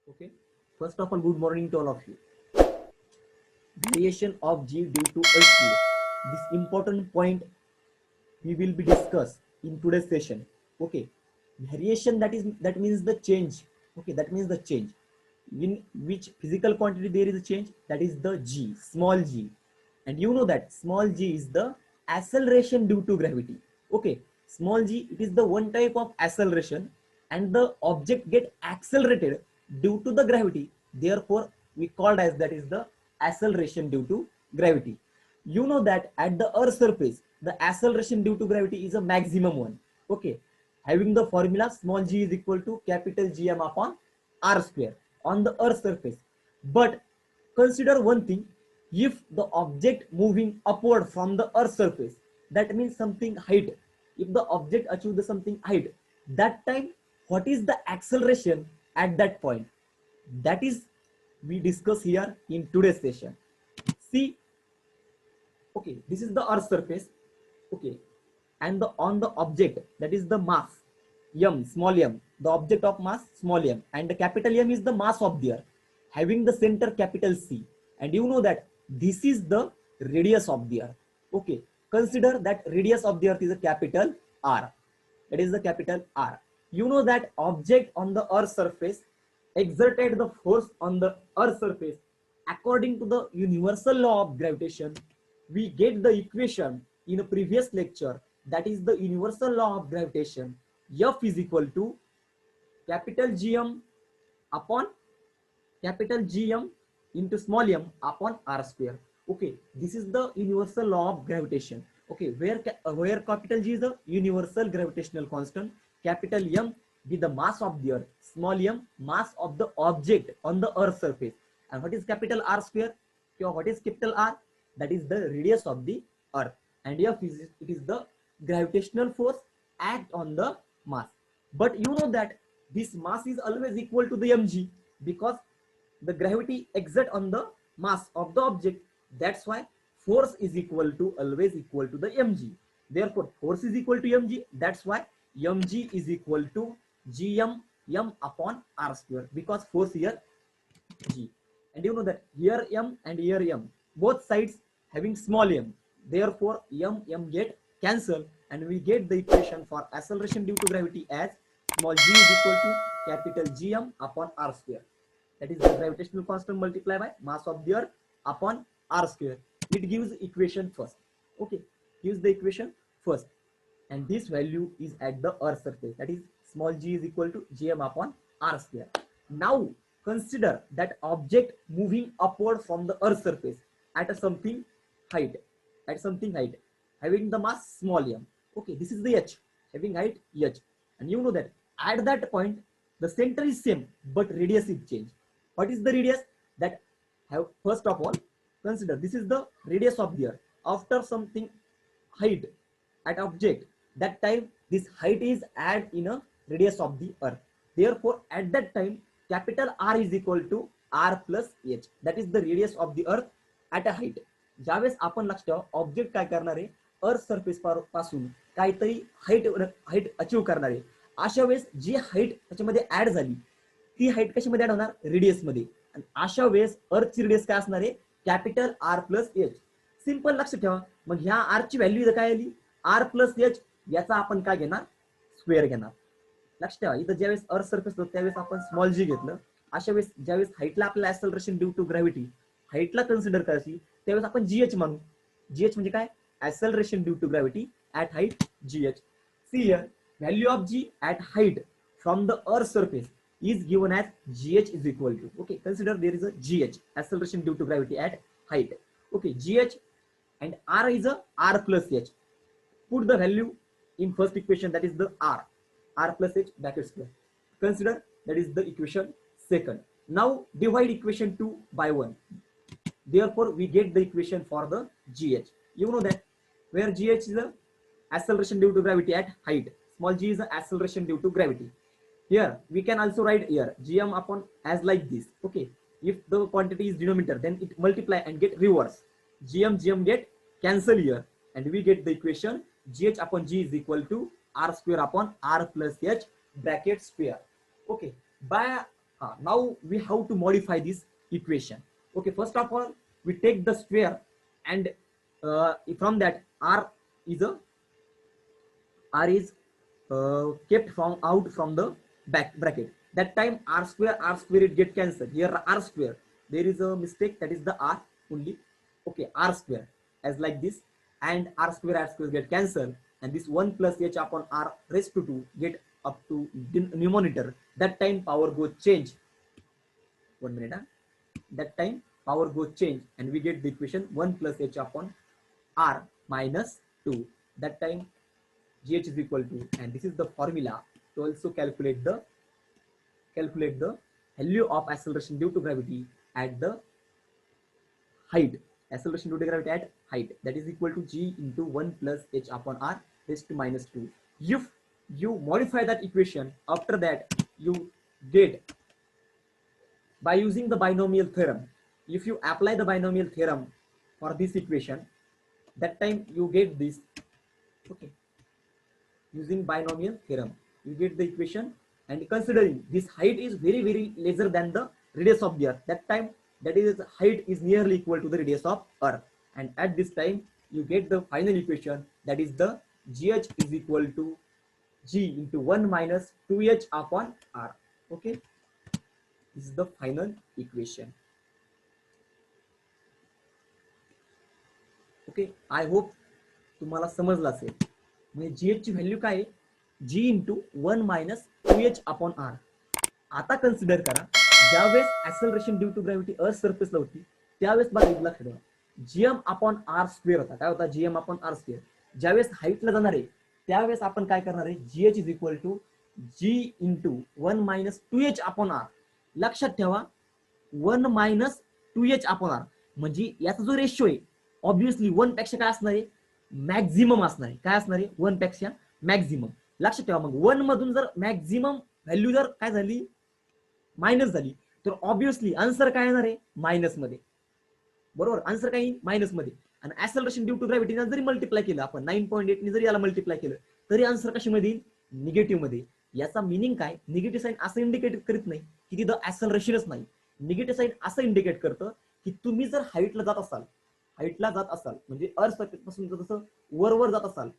Okay. First of all, good morning to all of you. Variation of G due to earthquake. This important point we will be discussed in today's session. Okay. Variation that means the change. Okay, that means the change. In which physical quantity there is a change, that is the G, small g. And you know that small g is the acceleration due to gravity. Okay, small g, it is the one type of acceleration and the object get accelerated due to the gravity. Therefore, we called as that is the acceleration due to gravity. You know that at the earth surface, the acceleration due to gravity is a maximum one. Okay, having the formula small g is equal to capital Gm upon r square on the earth surface. But consider one thing, if the object moving upward from the earth surface, that means something height. If the object achieves the something height, that time what is the acceleration at that point? That is we discuss here in today's session. See, okay, this is the earth surface. Okay, and the on the object, that is the mass m, small m, the object of mass small m, and the capital M is the mass of the earth having the center capital C. And you know that this is the radius of the earth. Okay, consider that radius of the earth is a capital R. That is the capital R. You know that object on the earth surface exerted the force on the earth surface according to the universal law of gravitation. We get the equation in a previous lecture, that is the universal law of gravitation. F is equal to capital Gm upon capital Gm into small m upon r square. Okay, this is the universal law of gravitation. Okay, where capital G is the universal gravitational constant, capital M be the mass of the earth, small m mass of the object on the earth surface, and what is capital R square? Okay, what is capital R? That is the radius of the earth, and F is it is the gravitational force act on the mass. But you know that this mass is always equal to the mg, because the gravity exert on the mass of the object. That's why force is equal to always equal to the mg. Therefore, force is equal to mg. That's why mg is equal to gm m upon r square, because force here g. And you know that here m and here m, both sides having small m. Therefore, m get cancelled, and we get the equation for acceleration due to gravity as small g is equal to capital Gm upon r square. That is the gravitational constant multiplied by mass of the earth upon r square. It gives equation first. Okay, gives the equation first, and this value is at the earth surface, that is small g is equal to Gm upon r square. Now consider that object moving upward from the earth surface at a something height, having the mass small m. Okay, this is the h, having height h, and you know that at that point the center is same but radius is changed. What is the radius? That have, first of all, consider this is the radius of the earth after something height at object. That time this height is add in a radius of the earth. Therefore, at that time capital R is equal to R plus h, that is the radius of the earth at a height. ज्यावेळेस आपण लक्ष ठेवा object काय करणार आहे, earth surface पासून काहीतरी height achieve करणार आहे. अशा वेळेस जी हाईट त्याच्यामध्ये ऍड झाली ती हाईट कशामध्ये ऍड होणार, रेडियस मध्ये. आणि अशा वेळेस अर्थची रेडियस काय असणार आहे, capital R plus H. Simple लक्ष ठेवा. मग ह्या आर ची व्हॅल्यू काय आली, आर प्लस एच, याचा आपण काय घेणार, स्क्वेअर घेणार. लक्ष ठेवा, इथं ज्यावेळेस अर्थ सरफेस होतं त्यावेळेस आपण स्मॉल जी घेतलं. अशा वेळेस ज्यावेळेस हाईटला आपल्याला ऍक्सेलरेशन ड्यू टू ग्रॅव्हिटी हाईटला कन्सिडर करायची, त्यावेळेस आपण जीएच मानू. जीएच म्हणजे काय, acceleration due to gravity at height, GH. See here, value of G at height from the earth surface is given as gh is equal to, okay, consider there is a gh, acceleration due to gravity at height. Okay, gh and r is a r plus h. Put the value in first equation, that is the r plus h bracket square. Consider that is the equation second. Now divide equation 2 by 1. Therefore, we get the equation for the gh. You know that where gh is the acceleration due to gravity at height, small g is the acceleration due to gravity. Here we can also write here gm upon as like this. Okay, if the quantity is denominator, then it multiply and get reverse. Gm get cancel here, and we get the equation gh upon g is equal to r square upon r plus h bracket square. Okay, by Now we have to modify this equation. Okay, first of all, we take the square, and from that r is kept from out from the back bracket. That time r square it get cancelled. Here r square, there is a mistake, that is the r only. Okay, r square as like this, and r square get cancelled, and this 1 plus h upon r raised to 2 get up to numerator. That time power go change. 1 minute. That time power go change, and we get the equation 1 plus h upon r minus 2. That time gh is equal to, and this is the formula to also calculate the value of acceleration due to gravity at the height. Acceleration due to gravity at height, that is equal to g into 1 plus h upon r raised to minus 2. If you modify that equation, after that you get, by using the binomial theorem, if you apply the binomial theorem for this equation, that time you get this. Okay, using binomial theorem you get the equation, and considering this height is very lesser than the radius of the earth, that time that is height is nearly equal to the radius of earth, and at this time you get the final equation, that is the gh is equal to g into 1 minus 2h upon r. Okay, this is the final equation. Okay, I hope तुम्हाला समजलं असेल. म्हणजे जी H ची value काय आहे, G into 1 minus 2h upon R. आता consider करा, ज्यावेळेस acceleration due to gravity earth सरफेसला होती, त्यावेळेस बघा लक्षात ठेवा, जीएम अपॉन आर स्क्वेअर होता. काय होता? GM upon R square. ज्यावेळेस हाईटला जाणार आहे, त्यावेळेस आपण काय करणार आहे, GH is equal to G into 1 minus 2h upon R. लक्षात ठेवा, 1 मायनस 2h अपॉन आर, म्हणजे याचा जो रेशो आहे ऑब्विसली 1 पेक्षा काय असणार आहे, मॅक्झिमम असणार आहे. काय असणार आहे? 1 पेक्षा मॅक्झिमम. लक्षात ठेवा, मग 1 मधून जर मॅक्झिमम व्हॅल्यू जर काय झाली, मायनस झाली, तर ऑब्विसली आन्सर काय येणार आहे, मायनस मध्ये. बरोबर, आन्सर काय मायनस मध्ये. आणि ऍक्सेलरेशन ड्यू टू ग्रॅव्हिटी जरी मल्टिप्लाय केलं आपण 9.8 ने जरी याला मल्टिप्लाय केलं, तरी आन्सर कशामध्ये येईल, निगेटिव्ह मध्ये. याचा मिनिंग काय, निगेटिव्ह साईन असं इंडिकेट करीत नाही की तिथं ऍक्सेलरेशनच नाही. निगेटिव्ह साईन असं इंडिकेट करतं की तुम्ही जर हाईटला जात असाल, म्हणजे अर्थ पासून जसं वर जात असाल,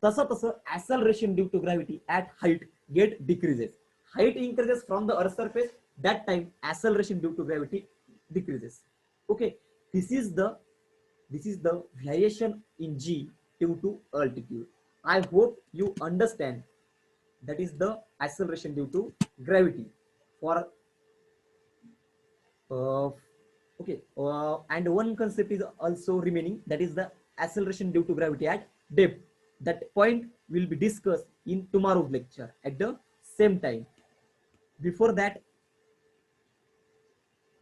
तसं acceleration due to gravity at height get decreases. Height increases from the earth surface, that time acceleration due to gravity decreases. Okay, this is the variation in g due to altitude. I hope you understand. That is the acceleration due to gravity for and one concept is also remaining, that is the acceleration due to gravity at depth. That point will be discussed in tomorrow's lecture at the same time. Before that,